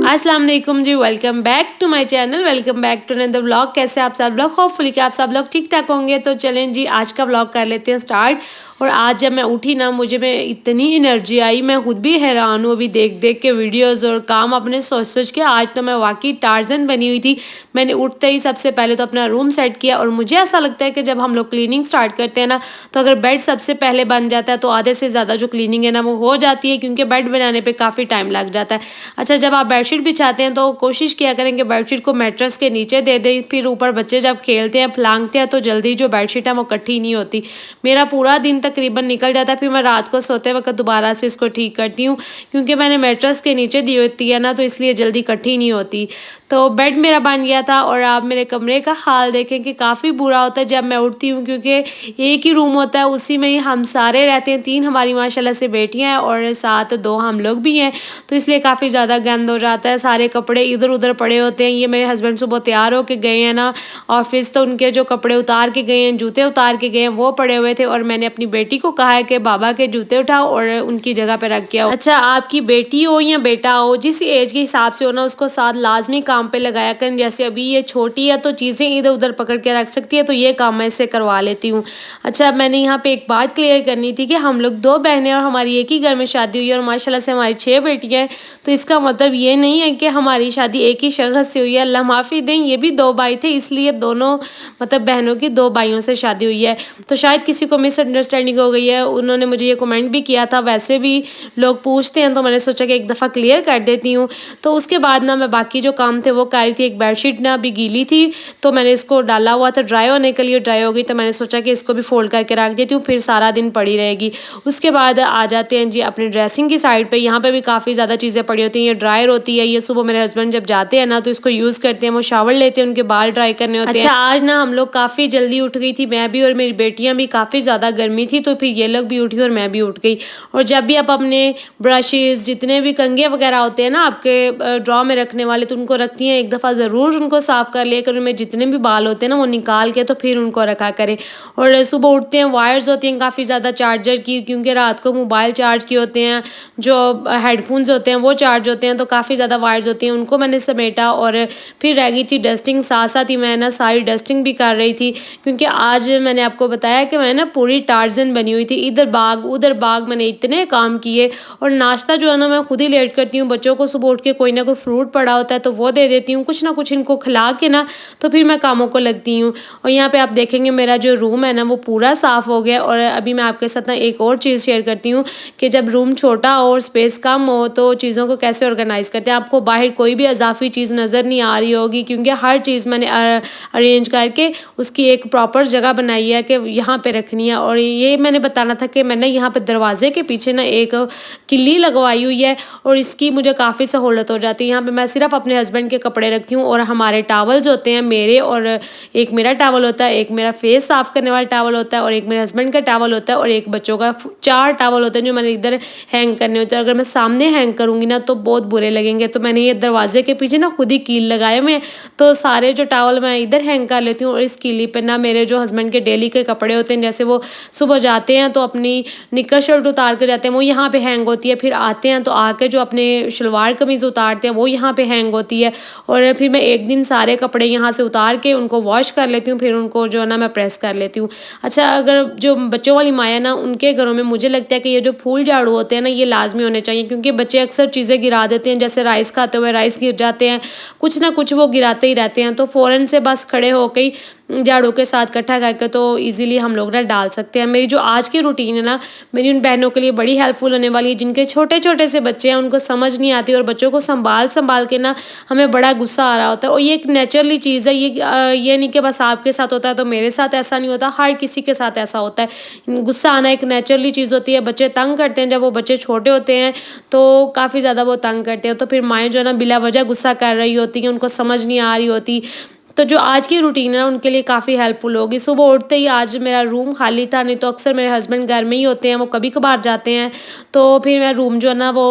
अस्सलाम वालेकुम जी, welcome back to my channel, welcome back to another vlog. कैसे आप सब लोग? होपफुली कि आप सब लोग ठीक ठाक होंगे। तो चलें जी, आज का व्लॉग कर लेते हैं स्टार्ट। और आज जब मैं उठी ना, मुझे में इतनी एनर्जी आई, मैं खुद भी हैरान हूँ अभी देख देख के वीडियोस और काम अपने सोच सोच के। आज तो मैं वाकई टार्जन बनी हुई थी। मैंने उठते ही सबसे पहले तो अपना रूम सेट किया। और मुझे ऐसा लगता है कि जब हम लोग क्लीनिंग स्टार्ट करते हैं ना, तो अगर बेड सबसे पहले बन जाता है तो आधे से ज़्यादा जो क्लीनिंग है ना वो हो जाती है, क्योंकि बेड बनाने पर काफ़ी टाइम लग जाता है। अच्छा, जब आप बेडशीट बिछाते हैं तो कोशिश किया करें कि बेडशीट को मैट्रेस के नीचे दे दें। फिर ऊपर बच्चे जब खेलते हैं फलांगते हैं तो जल्दी जो बेडशीट है वो इकट्ठी नहीं होती। मेरा पूरा दिन तकरीबन निकल जाता है। फिर मैं रात को सोते वक्त दोबारा से इसको ठीक करती हूँ, क्योंकि मैंने मैट्रेस के नीचे दी होती है ना, तो इसलिए जल्दी इकट्ठी नहीं होती। तो बेड मेरा बन गया था। और आप मेरे कमरे का हाल देखें कि काफ़ी बुरा होता है जब मैं उठती हूँ, क्योंकि एक ही रूम होता है, उसी में ही हम सारे रहते हैं। 3 हमारी माशाल्लाह से बेटियाँ हैं और साथ 2 हम लोग भी हैं। तो इसलिए काफ़ी ज़्यादा गंद हो जाता है, सारे कपड़े इधर उधर पड़े होते हैं। ये मेरे हस्बैंड सुबह तैयार होके गए हैं ना ऑफिस, तो उनके जो कपड़े उतार के गए हैं, जूते उतार के गए हैं, वो पड़े हुए थे। और मैंने अपनी बेटी को कहा है कि बाबा के जूते उठाओ और उनकी जगह पे रख के आओ। अच्छा, आपकी बेटी हो या बेटा हो, जिस एज के हिसाब से हो ना, उसको साथ लाजमी काम पे लगाया करें। जैसे अभी ये छोटी है तो चीज़ें इधर उधर पकड़ के रख सकती है, तो ये काम मैं इससे करवा लेती हूँ। अच्छा, मैंने यहाँ पे एक बात क्लियर करनी थी कि हम लोग 2 बहनें और हमारी एक ही घर में शादी हुई है, और माशाल्लाह से हमारी 6 बेटियाँ हैं। तो इसका मतलब ये नहीं है कि हमारी शादी एक ही शख्स से हुई है। अल्लाह माफ़ी दें, ये भी 2 भाई थे, इसलिए दोनों मतलब बहनों की 2 भाइयों से शादी हुई है। तो शायद किसी को मिसअंडरस्टैंडिंग हो गई है, उन्होंने मुझे ये कमेंट भी किया था। वैसे भी लोग पूछते हैं, तो मैंने सोचा कि एक दफ़ा क्लियर कर देती हूँ। तो उसके बाद ना मैं बाकी जो काम थे वो कर रही थी। एक बेडशीट ना अभी गीली थी, तो मैंने इसको डाला हुआ था ड्राई होने के लिए, ड्राई हो गई तो मैंने सोचा कि इसको भी फोल्ड करके रख देती हूँ, फिर सारा दिन पड़ी रहेगी। उसके बाद आ जाते हैं जी अपनी ड्रेसिंग की साइड पे। यहाँ पे भी काफ़ी ज़्यादा चीज़ें पड़ी होती हैं। ये ड्रायर होती है, ये सुबह मेरे हस्बैंड जब जाते हैं ना तो इसको यूज़ करते हैं, वो शावर लेते हैं, उनके बाल ड्राई करने होते हैं। अच्छा, आज ना हम लोग काफ़ी जल्दी उठ गई थी, मैं भी और मेरी बेटियाँ भी। काफ़ी ज़्यादा गर्मी थी तो फिर ये लोग भी उठी और मैं भी उठ गई। और जब भी आप अपने ब्रशेज़, जितने भी कंघे वगैरह होते हैं ना आपके ड्रॉ में रखने वाले, तो उनको रखती हैं एक दफ़ा ज़रूर उनको साफ़ कर लिया करें। उनमें जितने भी बाल होते हैं ना वो निकाल के तो फिर उनको रखा करें। और सुबह उठते हैं, वायर्स होती हैं काफ़ी ज़्यादा चार्जर की, क्योंकि रात को मोबाइल चार्ज किए होते हैं, जो हेडफोन्स होते हैं वो चार्ज होते हैं, तो काफ़ी ज़्यादा वायर्स होती हैं। उनको मैंने समेटा और फिर रह गई थी डस्टिंग। साथ साथ ही मैं ना सारी डस्टिंग भी कर रही थी, क्योंकि आज मैंने आपको बताया कि मैं ना पूरी टार्जन बनी हुई थी। इधर भाग उधर भाग, मैंने इतने काम किए। और नाश्ता जो है ना मैं खुद ही लेट करती हूँ। बच्चों को सुबह उठ के कोई ना कोई फ्रूट पड़ा होता है तो वो दे देती हूँ, कुछ ना कुछ इनको खिला के ना तो फिर मैं कामों को लगती हूँ। और यहाँ पे आप देखेंगे मेरा जो रूम है ना वो पूरा साफ़ हो गया। और अभी मैं आपके साथ ना एक और चीज़ शेयर करती हूँ कि जब रूम छोटा हो और स्पेस कम हो तो चीज़ों को कैसे ऑर्गेनाइज़ करते हैं। आपको बाहर कोई भी इजाफी चीज़ नज़र नहीं आ रही होगी, क्योंकि हर चीज़ मैंने अरेंज करके उसकी एक प्रॉपर जगह बनाई है कि यहाँ पे रखनी है। और ये मैंने बताना था कि मैंने यहाँ पे दरवाजे के पीछे ना एक किल्ली लगवाई हुई है, और इसकी मुझे काफ़ी सहूलत हो जाती है। यहाँ पे मैं सिर्फ अपने हस्बैंड के कपड़े रखती हूँ, और हमारे टावल्स होते हैं मेरे, और एक मेरा टावल होता है, एक मेरा फेस साफ़ करने वाला टावल होता है, और एक मेरे हस्बैंड का टावल होता है, और एक बच्चों का। 4 टावल होते हैं जो मैंने इधर हैंग करने होते हैं। अगर मैं सामने हैंग करूँगी ना तो बहुत बुरे लगेंगे, तो मैंने ये दरवाजे के पीछे ना खुद ही कील लगाए हुए हैं। तो सारे जो टावल मैं इधर हैंग कर लेती हूँ, और इस कीली पे ना मेरे जो हस्बैंड के डेली के कपड़े होते हैं, जैसे वो सुबह जाते हैं तो अपनी निक्कर शर्ट उतार कर जाते हैं, वो यहाँ पे हैंग होती है। फिर आते हैं तो आके जो अपने शलवार कमीज़ उतारते हैं वो यहाँ पे हैंग होती है। और फिर मैं एक दिन सारे कपड़े यहाँ से उतार के उनको वॉश कर लेती हूँ, फिर उनको जो है ना मैं प्रेस कर लेती हूँ। अच्छा, अगर जो बच्चों वाली माँ है ना, उनके घरों में मुझे लगता है कि ये जो फूल झाड़ू होते हैं ना ये लाजमी होने चाहिए, क्योंकि बच्चे अक्सर चीज़ें गिरा देते हैं। जैसे राइस खाते हुए राइस गिर जाते हैं, कुछ ना कुछ वो गिराते ही रहते हैं। तो फ़ौरन से बस खड़े होके ही झाड़ू के साथ इकट्ठा करके तो इजीली हम लोग ना डाल सकते हैं। मेरी जो आज की रूटीन है ना, मेरी उन बहनों के लिए बड़ी हेल्पफुल होने वाली है जिनके छोटे छोटे से बच्चे हैं, उनको समझ नहीं आती, और बच्चों को संभाल संभाल के ना हमें बड़ा गुस्सा आ रहा होता है। और ये एक नेचुरली चीज़ है, ये नहीं कि बस आपके साथ होता है तो मेरे साथ ऐसा नहीं होता, हर किसी के साथ ऐसा होता है। गुस्सा आना एक नेचुरली चीज़ होती है। बच्चे तंग करते हैं, जब वो बच्चे छोटे होते हैं तो काफ़ी ज़्यादा वो तंग करते हैं, तो फिर माएँ जो है ना बिला वजह गुस्सा कर रही होती हैं, उनको समझ नहीं आ रही होती। तो जो आज की रूटीन है ना उनके लिए काफ़ी हेल्पफुल होगी। सुबह उठते ही आज मेरा रूम खाली था, नहीं तो अक्सर मेरे हस्बैंड घर में ही होते हैं, वो कभी-कभार जाते हैं। तो फिर मैं रूम जो है ना वो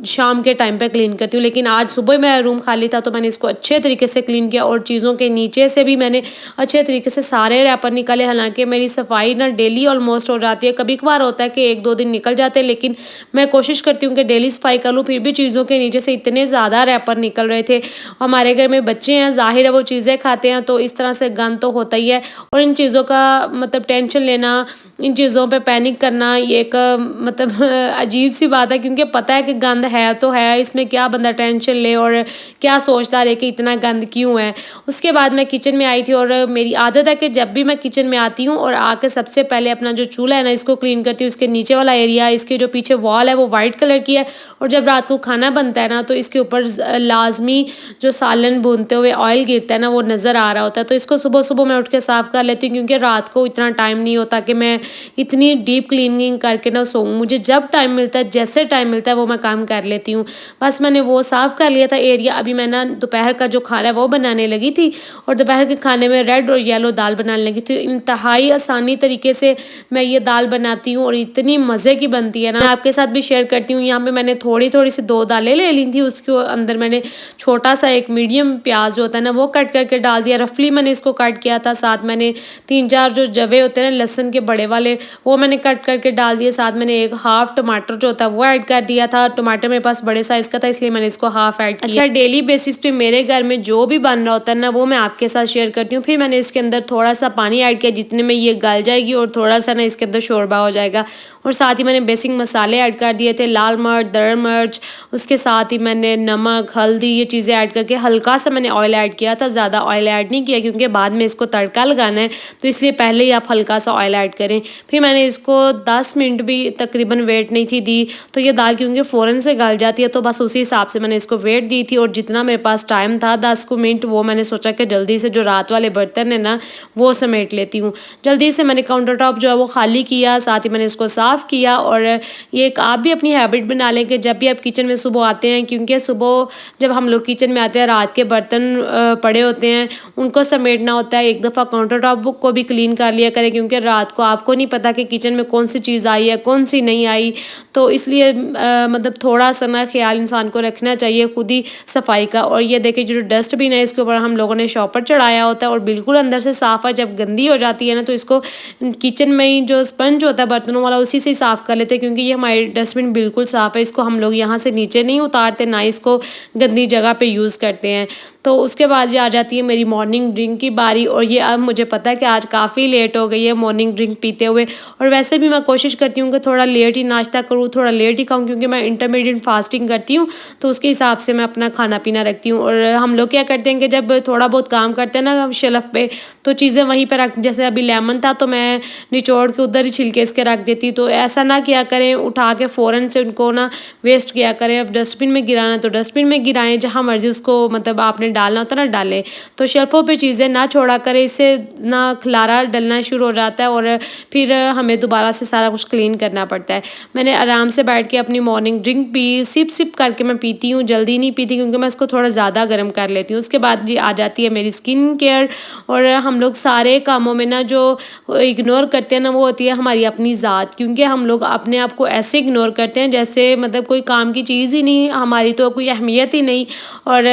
शाम के टाइम पे क्लीन करती हूँ। लेकिन आज सुबह मेरा रूम खाली था तो मैंने इसको अच्छे तरीके से क्लीन किया और चीज़ों के नीचे से भी मैंने अच्छे तरीके से सारे रैपर निकाले। हालाँकि मेरी सफाई ना डेली ऑलमोस्ट हो जाती है, कभी-कभार होता है कि 1-2 दिन निकल जाते हैं, लेकिन मैं कोशिश करती हूँ कि डेली सफाई कर लूँ। फिर भी चीज़ों के नीचे से इतने ज़्यादा रैपर निकल रहे थे। हमारे घर में बच्चे हैं, ज़ाहिर है वो चीज़ें खाते हैं, तो इस तरह से गंद तो होता ही है। और इन चीज़ों का मतलब टेंशन लेना, इन चीज़ों पे पैनिक करना, ये एक मतलब अजीब-सी बात है, क्योंकि पता है कि गंद है तो है, इसमें क्या बंदा टेंशन ले और क्या सोचता रहे कि इतना गंद क्यों है। उसके बाद मैं किचन में आई थी और मेरी आदत है कि जब भी मैं किचन में आती हूँ और आके सबसे पहले अपना जो चूल्हा है ना इसको क्लीन करती हूँ। इसके नीचे वाला एरिया, इसके जो पीछे वॉल है वो वाइट कलर की है, और जब रात को खाना बनता है ना तो इसके ऊपर लाजमी जो सालन भूनते हुए ऑयल गिरता है ना वो नज़र आ रहा होता है। तो इसको सुबह-सुबह मैं उठ के साफ़ कर लेती हूँ, क्योंकि रात को इतना टाइम नहीं होता कि मैं इतनी डीप क्लीनिंग करके ना सोऊँ। मुझे जब टाइम मिलता है, जैसे टाइम मिलता है वो मैं काम कर लेती हूँ। बस मैंने वो साफ़ कर लिया था एरिया। अभी मैं ना दोपहर का जो खाना है वो बनाने लगी थी, और दोपहर के खाने में रेड और येलो दाल बनाने लगी थी। इंतहाई आसानी तरीके से मैं ये दाल बनाती हूँ और इतनी मज़े की बनती है ना, मैं आपके साथ भी शेयर करती हूँ। यहाँ पे मैंने थोड़ी-थोड़ी सी 2 दालें ले ली थी, उसके अंदर मैंने छोटा-सा एक मीडियम प्याज़ जो होता है ना वो कट करके डाल दिया। रफली मैंने इसको कट किया था। साथ मैंने 3-4 जो जवे होते हैं ना लहसुन के बड़े वाले, वो मैंने कट करके डाल दिए। साथ मैंने एक हाफ टमाटर जो होता है वो ऐड कर दिया था। टमाटर मेरे पास बड़े साइज़ का था, इसलिए मैंने इसको हाफ ऐड किया। अच्छा, डेली बेसिस पे मेरे घर में जो भी बन रहा होता है ना वो मैं आपके साथ शेयर करती हूँ। फिर मैंने इसके अंदर थोड़ा-सा पानी ऐड किया, जितने में ये गल जाएगी, और थोड़ा-सा ना इसके अंदर शोरबा हो जाएगा। और साथ ही मैंने बेसिक मसाले ऐड कर दिए थे, लाल मिर्च, दर मिर्च, उसके साथ ही मैंने नमक, हल्दी, ये चीज़ें ऐड करके हल्का-सा मैंने ऑयल ऐड किया था। ज़्यादा ऑयल ऐड नहीं किया, क्योंकि बाद में इसको तड़का लगाना है, तो इसलिए पहले ही आप हल्का-सा ऑयल ऐड करें। फिर मैंने इसको 10 मिनट भी तकरीबन वेट नहीं थी दी, तो ये दाल क्योंकि फ़ौरन से गल जाती है, तो बस उसी हिसाब से मैंने इसको वेट दी थी। और जितना मेरे पास टाइम था 10 मिनट, वो मैंने सोचा कि जल्दी से जो रात वाले बर्तन है ना वो समेट लेती हूँ। जल्दी से मैंने काउंटर टॉप जो है वो खाली किया, साथ ही मैंने इसको साफ़ किया। और ये एक आप भी अपनी हैबिट बना लें कि जब भी आप किचन में सुबह आते हैं, क्योंकि सुबह जब हम लोग किचन में आते हैं रात के बर्तन पड़े होते हैं, उनको समेटना होता है। एक दफ़ा काउंटर टॉप को भी क्लीन कर लिया करें, क्योंकि रात को आपको नहीं पता कि किचन में कौन सी चीज़ आई है, कौन सी नहीं आई। तो इसलिए मतलब थोड़ा-सा ना ख़्याल इंसान को रखना चाहिए खुद ही सफाई का। और ये देखिए जो डस्टबिन है इसके ऊपर हम लोगों ने शॉपर चढ़ाया होता है, और बिल्कुल अंदर से साफ़ है। जब गंदी हो जाती है ना तो इसको किचन में ही जो स्पंज होता है बर्तनों वाला, उसी से ही साफ़ कर लेते हैं, क्योंकि ये हमारी डस्टबिन बिल्कुल साफ़ है। इसको हम लोग यहाँ से नीचे नहीं उतारते, ना इसको गंदी जगह पे यूज़ करते हैं। तो उसके बाद ये आ जाती है मेरी मॉर्निंग ड्रिंक की बारी, और ये अब मुझे पता है कि आज काफ़ी लेट हो गई है मॉर्निंग ड्रिंक पीते हुए। और वैसे भी मैं कोशिश करती हूँ कि थोड़ा लेट ही नाश्ता करूँ, थोड़ा लेट ही खाऊँ, क्योंकि मैं इंटरमीडिएट फास्टिंग करती हूँ, तो उसके हिसाब से मैं अपना खाना-पीना रखती हूँ। और हम लोग क्या करते हैं कि जब थोड़ा बहुत काम करते हैं ना शेल्फ पे, तो चीज़ें वहीं पे रख, जैसे अभी लेमन था तो मैं निचोड़ के उधर ही छिलके इसके रख देती। तो ऐसा ना किया करें, उठा के फ़ौरन से उनको ना वेस्ट किया करें। अब डस्टबिन में गिराना है तो डस्टबिन में गिराएँ, जहाँ मर्ज़ी उसको मतलब आपने डालना होता है ना डालें। तो शेल्फ़ों पे चीज़ें ना छोड़ा करें, इससे ना खलारा डलना शुरू हो जाता है, और फिर हमें दोबारा से सारा कुछ क्लीन करना पड़ता है। मैंने आराम से बैठ के अपनी मॉर्निंग ड्रिंक पी, सिप-सिप करके मैं पीती हूँ, जल्दी नहीं पीती, क्योंकि मैं इसको थोड़ा ज़्यादा गर्म कर लेती हूँ। उसके बाद जी आ जाती है मेरी स्किन केयर। और हम लोग सारे कामों में ना जो इग्नोर करते हैं ना वो होती है हमारी अपनी ज़ात, क्योंकि हम लोग अपने आप को ऐसे इग्नोर करते हैं जैसे मतलब कोई काम की चीज़ ही नहीं, हमारी तो कोई अहमियत ही नहीं। और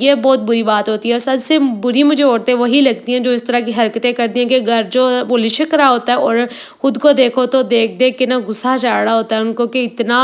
ये बहुत बुरी बात होती है, और सबसे बुरी मुझे औरतें वही लगती हैं जो इस तरह की हरकतें करती हैं कि घर जो वो लिशक रहा होता है, और खुद को देखो तो देख-देख के ना गुस्सा चढ़ रहा होता है उनको कि इतना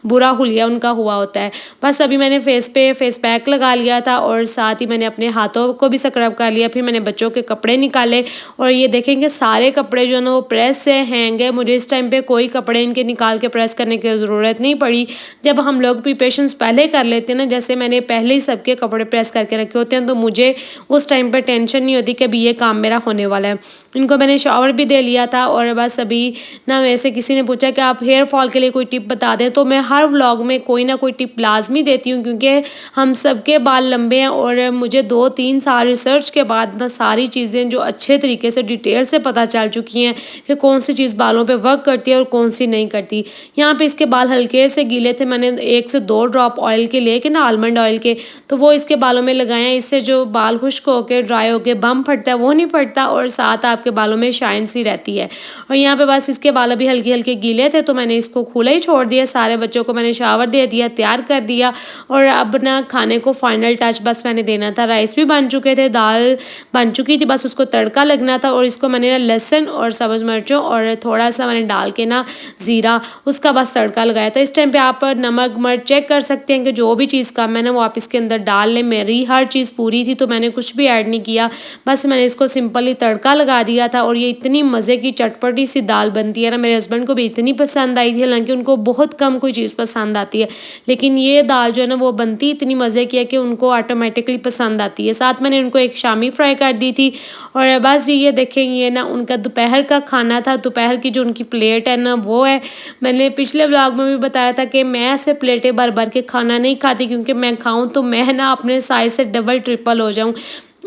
बुरा हुलिया उनका हुआ होता है। बस अभी मैंने फेस पे फेस पैक लगा लिया था, और साथ ही मैंने अपने हाथों को भी स्क्रब कर लिया। फिर मैंने बच्चों के कपड़े निकाले, और ये देखेंगे सारे कपड़े जो है ना वो प्रेस से हैंग है। मुझे इस टाइम पे कोई कपड़े इनके निकाल के प्रेस करने की ज़रूरत नहीं पड़ी। जब हम लोग प्रिपरेशंस पहले कर लेते हैं ना, जैसे मैंने पहले ही सबके कपड़े प्रेस करके रखे होते हैं, तो मुझे उस टाइम पे टेंशन नहीं होती कि अभी ये काम मेरा होने वाला है। इनको मैंने शावर भी दे लिया था। और बस अभी ना मेरे से किसी ने पूछा कि आप हेयर फॉल के लिए कोई टिप बता दें, तो मैं हर व्लॉग में कोई ना कोई टिप लाजमी देती हूँ, क्योंकि हम सबके बाल लंबे हैं और मुझे 2-3 साल रिसर्च के बाद ना सारी चीज़ें जो अच्छे तरीके से डिटेल से पता चल चुकी हैं कि कौन सी चीज़ बालों पे वर्क करती है और कौन सी नहीं करती। यहाँ पे इसके बाल हल्के से गीले थे, मैंने 1 से 2 ड्रॉप ऑयल के लिए कि ना आलमंड ऑयल के, तो वो इसके बालों में लगाए हैं। इससे जो बाल खुश्क होके ड्राई होके बम फटता है वो नहीं फटता और साथ आपके बालों में शाइन सी रहती है। और यहाँ पे बस इसके बाल अभी हल्के हल्के गीले थे, तो मैंने इसको खुला ही छोड़ दिया। सारे बच्चों को मैंने शावर दे दिया, तैयार कर दिया और अब ना खाने को फाइनल टच बस मैंने देना था। राइस भी बन चुके थे, दाल बन चुकी थी, बस उसको तड़का लगना था। और इसको मैंने ना लहसुन और सब्ज़ मिर्चों और थोड़ा सा मैंने डाल के ना ज़ीरा, उसका बस तड़का लगाया था। इस टाइम पे आप नमक मिर्च चेक कर सकते हैं कि जो भी चीज़ कम है ना वो आप इसके अंदर डाल लें। मेरी हर चीज़ पूरी थी तो मैंने कुछ भी ऐड नहीं किया, बस मैंने इसको सिंपली तड़का लगा दिया था। और ये इतनी मज़े की चटपटी सी दाल बनती है ना, मेरे हस्बैंड को भी इतनी पसंद आई थी। हालांकि उनको बहुत कम कोई चीज़ पसंद आती है, लेकिन ये दाल जो है ना वो बनती इतनी मज़े की है कि उनको ऑटोमेटिकली पसंद आती है। साथ मैंने उनको एक शामी फ्राई कर दी थी। और बस जी ये देखें, ये ना उनका दोपहर का खाना था। दोपहर की जो उनकी प्लेट है ना वो है, मैंने पिछले व्लॉग में भी बताया था कि मैं ऐसे प्लेटें भर भर के खाना नहीं खाती, क्योंकि मैं खाऊं तो मैं ना अपने साइज से डबल ट्रिपल हो जाऊं।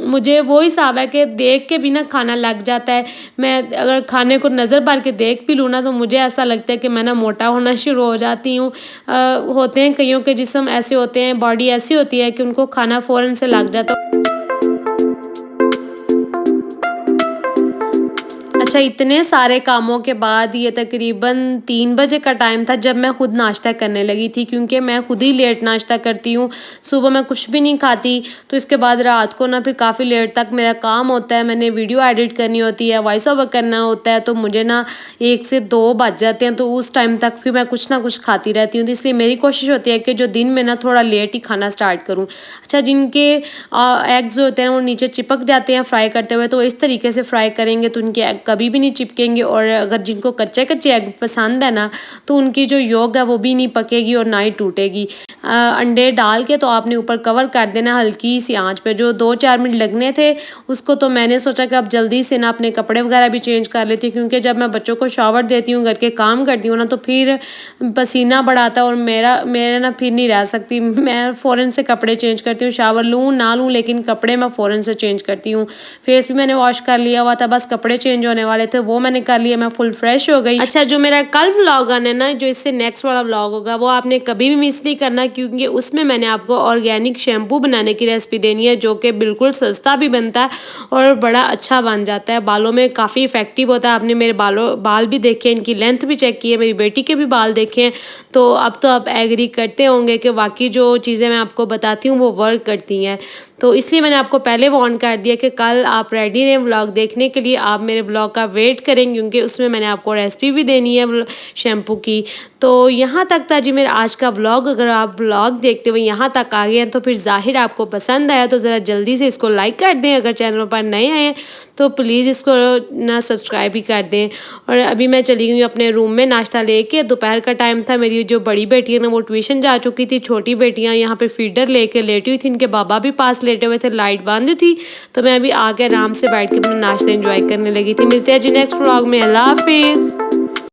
मुझे वो हिसाब है कि देख के भी ना खाना लग जाता है। मैं अगर खाने को नज़र भर के देख भी लूँ ना तो मुझे ऐसा लगता है कि मैं ना मोटा होना शुरू हो जाती हूँ। होते हैं कईयों के जिस्म ऐसे होते हैं, बॉडी ऐसी होती है कि उनको खाना फ़ौरन से लग जाता है। अच्छा, इतने सारे कामों के बाद ये तकरीबन 3 बजे का टाइम था जब मैं खुद नाश्ता करने लगी थी, क्योंकि मैं खुद ही लेट नाश्ता करती हूँ। सुबह मैं कुछ भी नहीं खाती, तो इसके बाद रात को ना फिर काफ़ी लेट तक मेरा काम होता है। मैंने वीडियो एडिट करनी होती है, वॉइस ओवर करना होता है, तो मुझे ना 1 से 2 बज जाते हैं। तो उस टाइम तक फिर मैं कुछ ना कुछ खाती रहती हूँ। तो इसलिए मेरी कोशिश होती है कि जो दिन में ना थोड़ा लेट ही खाना स्टार्ट करूँ। अच्छा, जिनके एग्स होते हैं वो नीचे चिपक जाते हैं फ्राई करते हुए, तो इस तरीके से फ्राई करेंगे तो उनके एग कभी भी नहीं चिपकेंगे। और अगर जिनको कच्चे कच्चे एग पसंद है ना, तो उनकी जो योग है वो भी नहीं पकेगी और ना ही टूटेगी। अंडे डाल के तो आपने ऊपर कवर कर देना हल्की सी आंच पे। जो 2-4 मिनट लगने थे उसको तो मैंने सोचा कि अब जल्दी से ना अपने कपड़े वगैरह भी चेंज कर लेती हूँ, क्योंकि जब मैं बच्चों को शावर देती हूँ, घर के काम करती हूँ ना, तो फिर पसीना बड़ा आता है और मेरा ना फिर नहीं रह सकती। मैं फ़ौरन से कपड़े चेंज करती हूँ, शावर लूँ ना लूँ, लेकिन कपड़े मैं फ़ौरन से चेंज करती हूँ। फेस भी मैंने वॉश कर लिया हुआ था, बस कपड़े चेंज होने वाले थे, वो मैंने कर लिया, मैं फुल फ्रेश हो गई। अच्छा, जो मेरा कल व्लॉग आना ना, जो इससे नेक्स्ट वाला व्लॉग होगा, वो आपने कभी भी मिस नहीं करना, क्योंकि उसमें मैंने आपको ऑर्गेनिक शैम्पू बनाने की रेसिपी देनी है, जो कि बिल्कुल सस्ता भी बनता है और बड़ा अच्छा बन जाता है, बालों में काफ़ी इफेक्टिव होता है। आपने मेरे बाल भी देखे, इनकी लेंथ भी चेक की है, मेरी बेटी के भी बाल देखे हैं, तो आप एग्री करते होंगे कि वाकई जो चीज़ें मैं आपको बताती हूँ वो वर्क करती हैं। तो इसलिए मैंने आपको पहले वार्न कर दिया कि कल आप रेडी रहें व्लॉग देखने के लिए। आप मेरे व्लॉग का वेट करें, क्योंकि उसमें मैंने आपको रेसिपी भी देनी है शैम्पू की। तो यहाँ तक था जी मेरा आज का व्लॉग। अगर आप व्लॉग देखते हुए यहाँ तक आ गए हैं तो फिर ज़ाहिर आपको पसंद आया, तो ज़रा जल्दी से इसको लाइक कर दें। अगर चैनल पर नए आए हैं तो प्लीज़ इसको ना सब्सक्राइब भी कर दें। और अभी मैं चली गई हूँ अपने रूम में नाश्ता लेके। दोपहर का टाइम था, मेरी जो बड़ी बेटी है ना वो ट्यूशन जा चुकी थी, छोटी बेटियाँ यहाँ पे फीडर लेके लेटी हुई थी, इनके बाबा भी पास लेटे हुए थे, लाइट बंद थी, तो मैं अभी आके आराम से बैठ के अपना नाश्ता एंजॉय करने लगी थी। मिलते हैं जी नेक्स्ट व्लॉग में। अल्लाह हाफिज़।